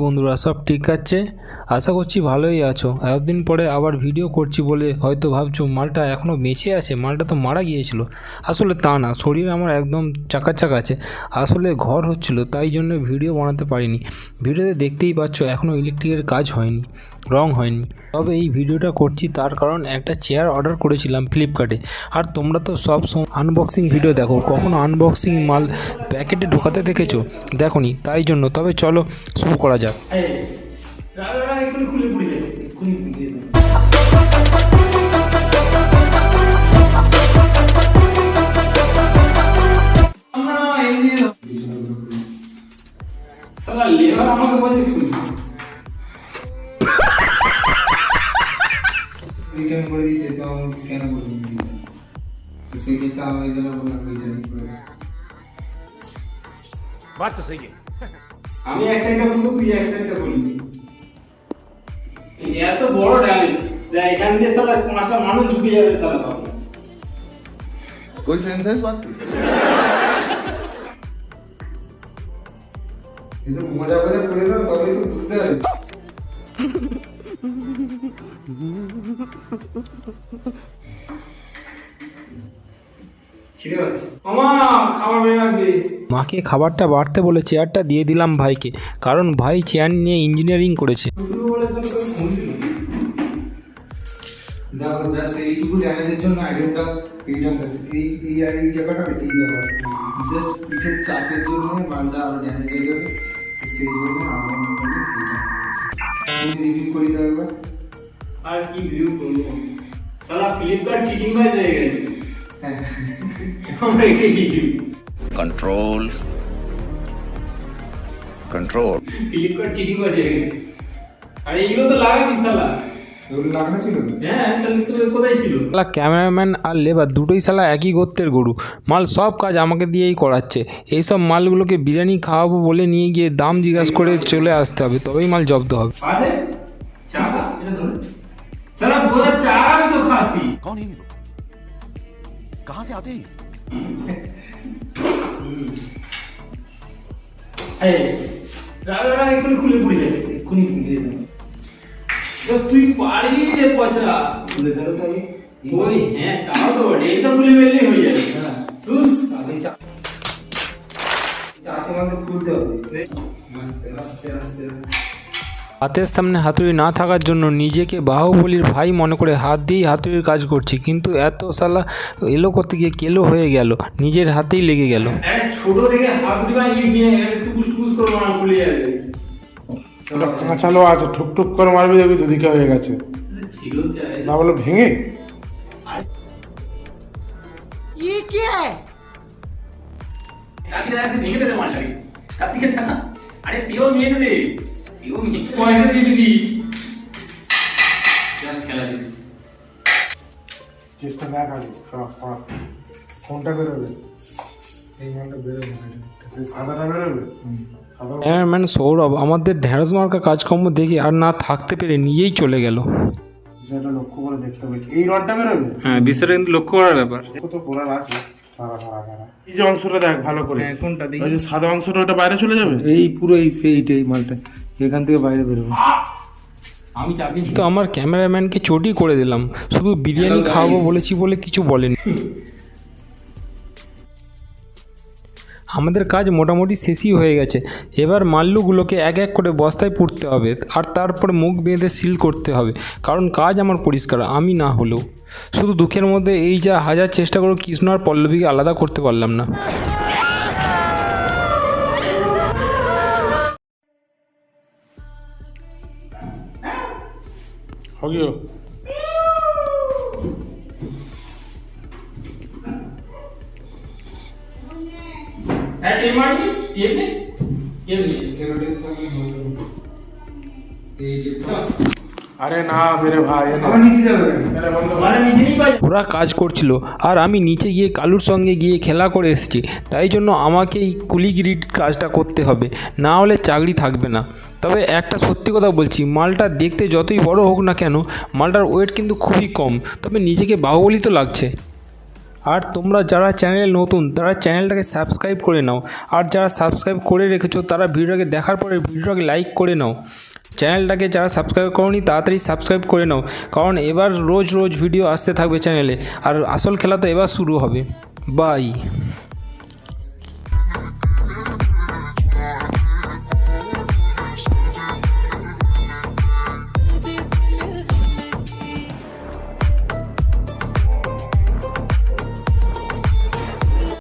বন্ধুরা, সব ঠিক আছে? আশা করছি ভালোই আছো। এতদিন পরে আবার ভিডিও করছি বলে হয়তো ভাবছো মালটা এখনও বেঁচে আছে, মালটা তো মারা গিয়েছিল। আসলে তা না, শরীর আমার একদম চাকাচাক আছে। আসলে ঘর হচ্ছিল, তাই জন্য ভিডিও বানাতে পারিনি। ভিডিওতে দেখতেই পাচ্ছ এখনও ইলেকট্রিকের কাজ হয়নি, রং হয়নি। তবে এই ভিডিওটা করছি তার কারণ একটা চেয়ার অর্ডার করেছিলাম ফ্লিপকার্টে। আর তোমরা তো সব আনবক্সিং ভিডিও দেখো, কখনো আনবক্সিং মাল প্যাকেটে ঢোকাতে দেখেছো? দেখোনি, তাই জন্য। তবে চলো শুরু করা যাক। রিটার্ন করে দিতে তো কেন বলবেন সেক্ষেত্রে আমি এই জন্য বললাম রিটার্ন করে बात तो सही है। আমি এক সাইডটা বলবো, তুই এক সাইডটা বলবি। এত বড় ড্যামেজ যে এখান দিয়ে সালা পাঁচটা মানুষ ঝুঁকে যাবে সালা বাবু। कोई सेंस है इस बात की? কিন্তু মজা করে দাও, তবেই তো বুঝতে পারবি। খিদে পাচ্ছে মামা, খাবার বের রাখবি। মাকে খাবারটা বাড়তে বলে চেয়ারটা দিয়ে দিলাম ভাইকে, কারণ ভাই চেয়ার নিয়ে ইঞ্জিনিয়ারিং করেছে। দেখো জাস্ট এইটুকু ড্যামেজের জন্য আইডিয়াটা রিটার্ন করছে। এই জায়গাটা জাস্ট পিঠের চাপের জন্য মালটা আরো ড্যামেজ হয়ে যাবে, সেই জন্য আমার মোটামুটি রিটার্ন রিভিউ করে দেওয়া এবার। আর কি ভিউ করবো সালা, ফ্লিপকার্ট চিটিং বাজ হয়ে গেছে। হ্যাঁ, আমরা একে review control control Flipkart cheating বাজ হয়ে গেছে। আর এইগুলো তো লাগাবি সালা। এগুলো লাগানো ছিল। হ্যাঁ, তাহলে তো কোথায় ছিল? শালা ক্যামেরাম্যান আর লেবার দুটোই শালা একই গোত্রের গরু। মাল সব কাজ আমাকে দিয়েই করাচ্ছে। এইসব মালগুলোকে বিরিয়ানি খাওয়াবো বলে নিয়ে গিয়ে দাম জিজ্ঞাসা করে চলে আসতে হবে, তবেই মাল জব্দ হবে। আরে চাটা এটা ধরে সালা, পুরো চা আমি তো খাসি। कौन है ये लोग? कहाँ से आते हैं? এই রাগা একটু খুলে পড়ে যাবে, এক্ষুনি দিয়ে দেবো। তুই পারবি রে পচা। খুলে গেল তো আমি ওই হ্যাঁ, তাও তো এটা খুলে ফেললেই হয়ে যাবে। হ্যাঁ, তুস আগে চাকে আমাকে খুলতে হবে। আস্তে আস্তে আস্তে হাতের সামনে হাতুড়ি না থাকার জন্য নিজেকে বাহুবলীর ভাই মনে করে হাত দিয়েই হাতুড়ির কাজ করছি, কিন্তু এত শালা এলো করতে গিয়ে কেলো হয়ে গেল, নিজের হাতেই লেগে গেল। ছোট থেকে হাত দিবা ইট নিয়ে টুকুস টুকুস করে মার খুলে যাবে। ওটা কাঁচালো আছে, ঠুক করে মারবি, দেখবি দুদিকে হয়ে গেছে। ছিল চাই না বলো ভেঙে কাকি দাঁড়া সে ভেঙে ফেলে মার শাড়ি কার্তিকের থাকা। আরে সিও নিয়ে নেবে, সিও নিয়ে পয়সা দিয়ে দিবি। খেলাছিস চেষ্টা না খালি কোনটা বেরোবে? এই মালটা বেরোবে না। সাদাটা বেরোবে? সাদা ক্যামেরাম্যান সৌরভ আমাদের ঢেঁড়স মার্কা কাজকর্ম দেখে আর না থাকতে পেরে নিয়েই চলে গেল। যেটা লক্ষ্য করে দেখতে হবে, এই রডটা বেরোবে। হ্যাঁ, বিষয়টা কিন্তু লক্ষ্য করার ব্যাপার। কত পোড়ার আছে, সারা এই যে অংশটা দেখ ভালো করে। কোনটা দেখি? ওই যে সাদা অংশটা, ওটা বাইরে চলে যাবে। এই পুরো এই মালটা এখান থেকে বাইরে বেরোবে। আমি চাবি তো আমার ক্যামেরাম্যানকে চটি করে দিলাম, শুধু বিরিয়ানি খাওয়াবো বলেছি বলে কিছু বলেনি। আমাদের কাজ মোটামুটি শেষই হয়ে গেছে। এবার মাল্লুগুলোকে এক এক করে বস্তায় পুড়তে হবে, আর তারপর মুখ বেঁধে সিল করতে হবে, কারণ কাজ আমার পরিষ্কার, আমি না হলেও। শুধু দুঃখের মধ্যে এই যা হাজার চেষ্টা করে কৃষ্ণ আর পল্লবীকে আলাদা করতে পারলাম না। হগিও হ্যাঁ টেপ মারবি, টেপ নে, টেপ নে। এই যে আরে না বেরে ভাই, আমার নিচে যাবে কেন? মানে নিচে নিয়ে পাই। ওরা কাজ করছিল আর আমি নিচে গিয়ে কালুর সঙ্গে গিয়ে খেলা করে এসেছি, তাই জন্য আমাকে এই কুলিগিরির কাজটা করতে হবে, না হলে চাকরি থাকবে না। তবে একটা সত্যি কথা বলছি, মালটা দেখতে যতই বড় হোক না কেন, মালটার ওয়েট কিন্তু খুবই কম, তবে নিজেকে বাহুবলী তো লাগছে। আর তোমরা যারা চ্যানেলে নতুন তারা চ্যানেলটাকে সাবস্ক্রাইব করে নাও, আর যারা সাবস্ক্রাইব করে রেখেছো তারা ভিডিওটাকে দেখার পরে ভিডিওটাকে লাইক করে নাও। চ্যানেলটাকে যারা সাবস্ক্রাইব করোনি তাড়াতাড়ি সাবস্ক্রাইব করে নাও, কারণ এবার রোজ রোজ ভিডিও আসতে থাকবে চ্যানেলে, আর আসল খেলা তো এবার শুরু হবে। বাই।